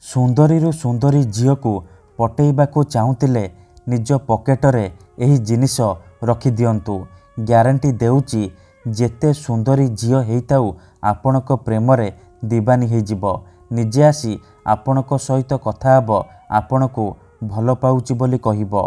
सुंदरी सुंदरी झील को पटेइबाकू चाहूतिले निज पॉकेटरे एही जिनिस रखी दियंतु। ग्यारंटी देउची जेते सुंदरी झील हेइताउ आपणक प्रेम रे दीवानी हे जिवो। निजे आसी आपणक सहित कथा हब आपणकू भल पाउची बोली कहिबो।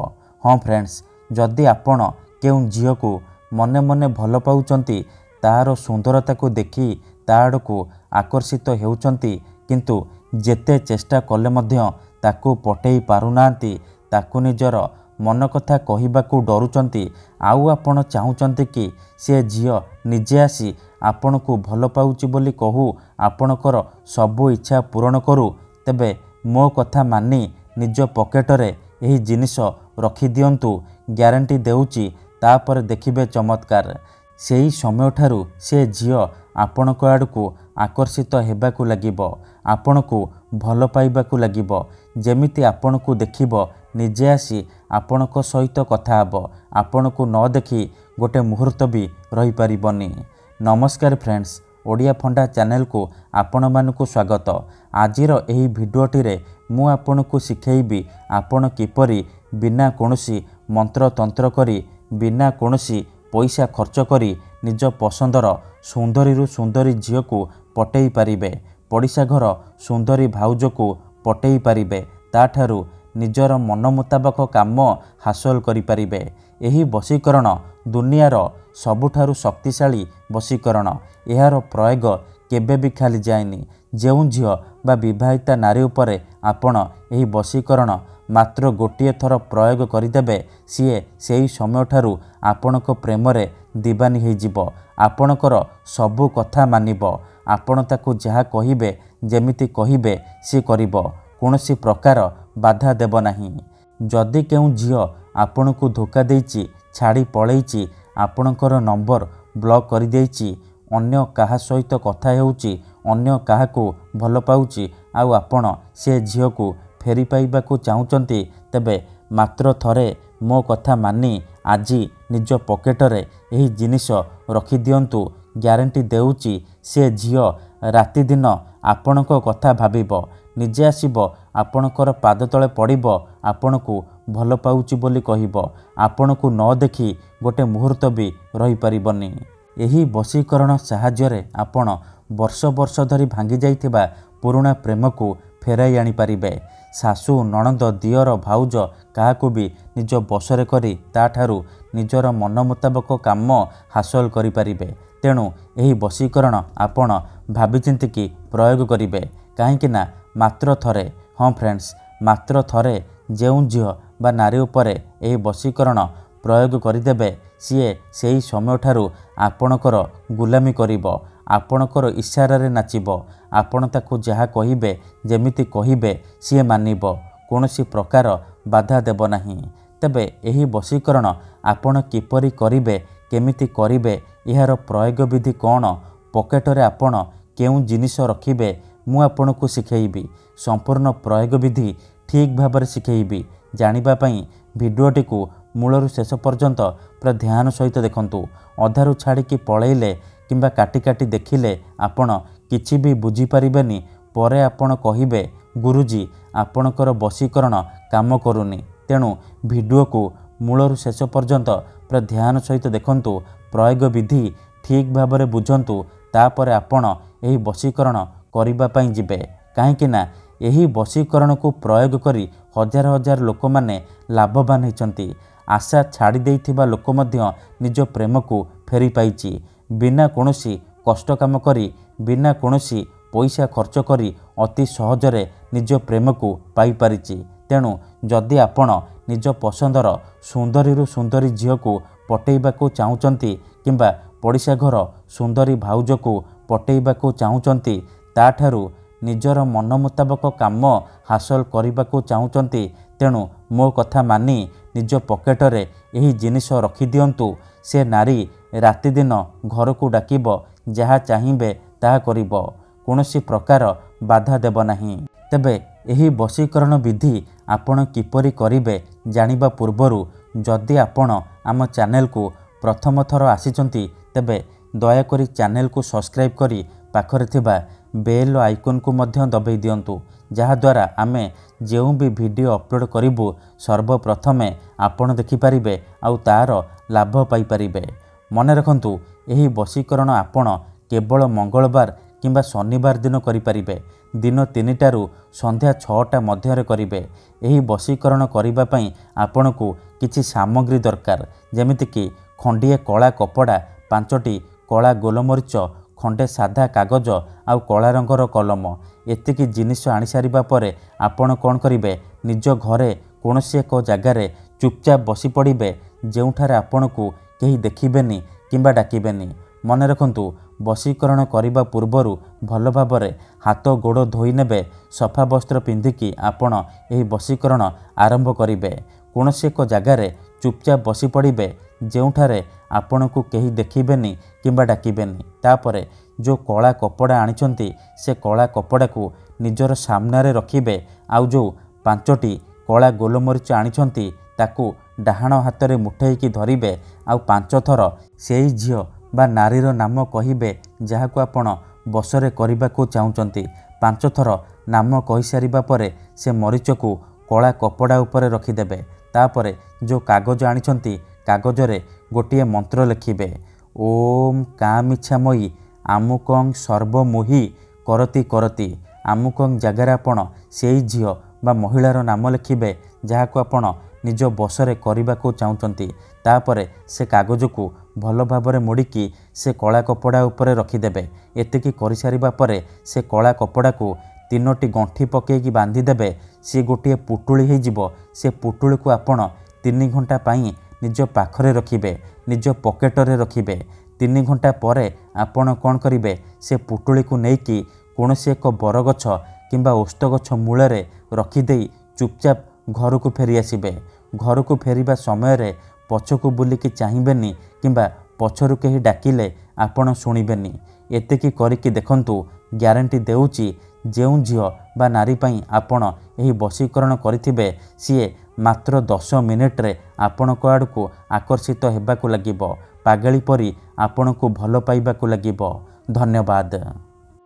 हाँ फ्रेंड्स, जदि आपण केउ झील को मने मने भल पाउचंती तार सुंदरता को देखी ताड़ को आकर्षित हेउचंती किंतु जेते चेष्टा कले मध्य ताकू पटेई पारुनांती, ताकू निजर मन कथा कहिबाकू डरुचंती, आउ आपण चाहूचंती कि से झील निजे आसी आपण को भल पाउची बोली कहू आपणकर सबु इच्छा पूरण करू, तेबे मो कथा मानी निज पॉकेटरे एही जिनिस रखी दियंतु। ग्यारंटी देउची तापर देखिबे चमत्कार। सेही समय ठारू से झील आपणक आड़कू आकर्षित हेबाकू लागिबो, आपणकू भल पाइबाकू लागिबो। जेमिति आपणकू देखिबो निजे आसी आपणक सहित कथा हबो, आपणकू न देखी गोटे मुहूर्त भी रही परिबनी। नमस्कार फ्रेंड्स, ओडिया फंडा चैनल को आपण मानकू स्वागत। आजिर एही भिडियोटी रे मु आपणकू शिखेइबी आपण किपरि बिना कोनोसी मंत्र तंत्र करी, बिना कोनोसी पैसा खर्च करी निज पसंदर सुंदरी सुंदरी झील को पटेई पारिबे, पड़िशा घर सुंदरी भाउज को पटेई पारिबे, ताठारू निजर मन मुताबक काम हासिल करि पारिबे। एही वशीकरण दुनियार सबुठारू शक्तिशाली वशीकरण। एहार प्रयोग केबे भी खाली जाएनी। जेउ झील बा विवाहिता नारी उपरे आपण एही वशीकरण मात्र गोटिए थर प्रयोग करिदेबे, सीए सेही समय ठारू आपणक प्रेम रे दीवानी हे जिवो। आपणकर सबु कथा मानिबो, आपण ताकू जहा कहिबे जेमिति कहिबे सी करिबो, कोनोसी प्रकार बाधा देब नाही। जदि केउ झील आपणकू धोखा देइची, छाड़ी पळेइची, आपणकर नंबर ब्लॉक करि देइची, अन्य काहा सहित कथा हेउची, अन्य काहाकू भल पाउची, आउ आपण से झील को फेरी पाइबाकू चाहूचंती, तेबे मात्र थरे मो कथा मानी आजी निज पॉकेटरे एही जिनिस रखी दियंतु। ग्यारंटी देउची से झील राति दिन आपणक कथा भाबिबो, निजे आसीबो आपणकर पाद तले पड़िबो, आपणकू भल पाउची बोली कहिबो, आपणकू न देखी गोटे मुहूर्त भी रही परिबनी। एही वशीकरण साहाय्य आपण वर्ष वर्ष धरी भांगी जाइथिबा पुराना प्रेम को फेराई आनी पारिबे। सासू नणंद दियर भाउज काहाकू भी निज बसरे करी ताठारू निजर मन मुताबक काम हासिल करि पारिबे। तेणु एही वशीकरण आपण भाबिचिंतिकी प्रयोग करिबे, काहेकि ना मात्र थरे, हाँ फ्रेंड्स, मात्र थरे जेउ झील बा नारी उपरे एही वशीकरण प्रयोग करिदेबे, सीए सेही समय ठारू आपणकर गुलामी करिबो, आपणकर इशारारे नाचिबो, आपण ताकू जहा कहिबे जेमिति कहिबे सीए मानिबो, कोनोसी प्रकार बाधा देब नाही। तेबे एही वशीकरण आपण किपरि करिबे, केमिति करिबे, एहार प्रयोग विधि कौन, पॉकेटरे आपण केउ जिनिस रखिबे, मु आपणकू शिखेइबी। संपूर्ण प्रयोग विधि ठीक भाबरे शिखेइबी। जानिबा पई भिडियोटी को मूलरू शेष पर्यंत पूरा ध्यान सहित देखंतु। अधारू छाड़िकी पळेइले किंबा काटी काटी देखिले आपण किछि भी बुझी परिबेनी। परे आपण कहिबे गुरुजी आपणकर वशीकरण काम करूनी। तेणु भिडियो को मूलरू शेष पर्यंत पूरा ध्यान सहित देखंतु, प्रयोग विधि ठीक भाबरे बुझंतु, तापरे आपण एही वशीकरण करिबा पई जिबे। काहेकि ना एही वशीकरण को प्रयोग करी हजार हजार लोक माने लाभवान होइचंती। आशा छाड़ी देइथिबा लोक मध्य निज प्रेम को फेरी पाइची। बिना कोनोसी कष्ट काम करी, बिना कोनोसी पैसा खर्च करी अति सहजरे निज प्रेम को पाई पारिची। तेणु जदि आपण निज पसंदर सुंदरी सुंदरी झील को पटेइबाकू चाहूचंती, किंबा पड़िशा घर सुंदरी भाउज को पटेइबाकू चाहूचंती, ताठारू निजर मन मुताबक काम हासिल करिबाकू चाहूचंती, तेणु मो कथा मानी निज पॉकेटरे एही जिनिस रखी दियंतु। से नारी राति दिन घर को डाकिबो, जहा चाहिबे ताहा करिबो, कोनोसी प्रकार बाधा देब नाही। तेबे एही वशीकरण विधि आपण किपरि करिबे जानिबा पूर्वरु जदि आपण आम चैनल को प्रथम थर आसीचंती, तेबे दयाकरी चैनल को सब्सक्राइब करी पाखरे थिबा बेल आइकन को मध्य दबाई दियंतु जहाद्वारा आमे जो भी वीडियो अपलोड करूँ सर्वप्रथमे आपण देखिपारे आउ तार लाभ पाइपारे। मन रखंतु यही वशीकरण आपण केवल मंगलवार किंबा शनिवार दिन करें। दिन 3टारू संध्या 6टा मध्य करेंगे। यही वशीकरण करने आपण को किसी सामग्री दरकार जमीक खंडिए कला कपड़ा 5टी कला गोलमरीच खंडे साधा कागज आउ कला रंगर कलम एतिकी जिनिस आनी सारिबा परे आपण कौन करेंगे निज घरे कौन एक जगार चुपचाप बसी पड़े जोठारे आपण को कहीं देखिबेनी किंबा डाकिबेनी। मन रखंतु वशीकरण करने पूर्वर भल भाव हाथ गोड़ धोई नेबे सफा वस्त्र पिंधिकी आपण यही वशीकरण आरंभ करेंगे। कौन एक जगार चुपचाप बसी पड़े जोठारे आपण को कहीं देखिबेनी किंबा डाकिबेनी। तापरे जो कला कपड़ा आनिचंती से कला कपड़ा को निजर सामने रखिबे आउ जो 5टी कला गोलमरीच आनिचंती ताकू डाहाण हाथ में मुठेईकी धरिबे आउ 5 थर सेई झियो बा नारीर नाम कहिबे जहाको आपण बसरे करने को चाहूँगी। 5 थर नाम कही सारिबा परे से मरीच को कला कपड़ा उपरे रखिदेबे। तापरे जो कागज आनिचंती कागजरे गोटिए मंत्र लिखिबे ओम कामिच्छामयी आमुकं सर्वमोहि करती करती। आमुकं जगार आपण सेई झियो बा महिलार नाम लिखिबे जहाको आपण निज बसरे करने को चाहूँगी। तापरे से कागज को भल भाव मोड़िकी से कला कपड़ा उपरे रखिदेबे। एतिकी कर सारिबा परे से कला कपड़ा को 3टी गंठी पकेकी बांधिदेबे। सी गोटे पुटुली हो जिवो। से पुटुली को आपण 3 घंटा पाई निज पाखरे रखिबे निज पकेटरे रखिबे। 3 घंटा परे आपण कौन करिबे से पुटुली को नेकी कौनसी एक बरगछ किंबा ओस्त गछ मूଳରେ रखिदेई चुपचाप घर को फेरी आसिबे। घर को फेरिबा समय रे पछकू बुलिकी चाहिबेनी किंबा पछरु केही डाकिले आपण शुणिबेनी। एतिकी करिकी देखंतु ग्यारंटी देउची जेउ झियो बा नारी पई आपण एही वशीकरण करिथिबे सीए मात्र 10 मिनिट रे आपण को आड़ को आकर्षित हेबाकू लागिबो। पागली परी आपण को भल पाइबाकू लागिबो। धन्यवाद।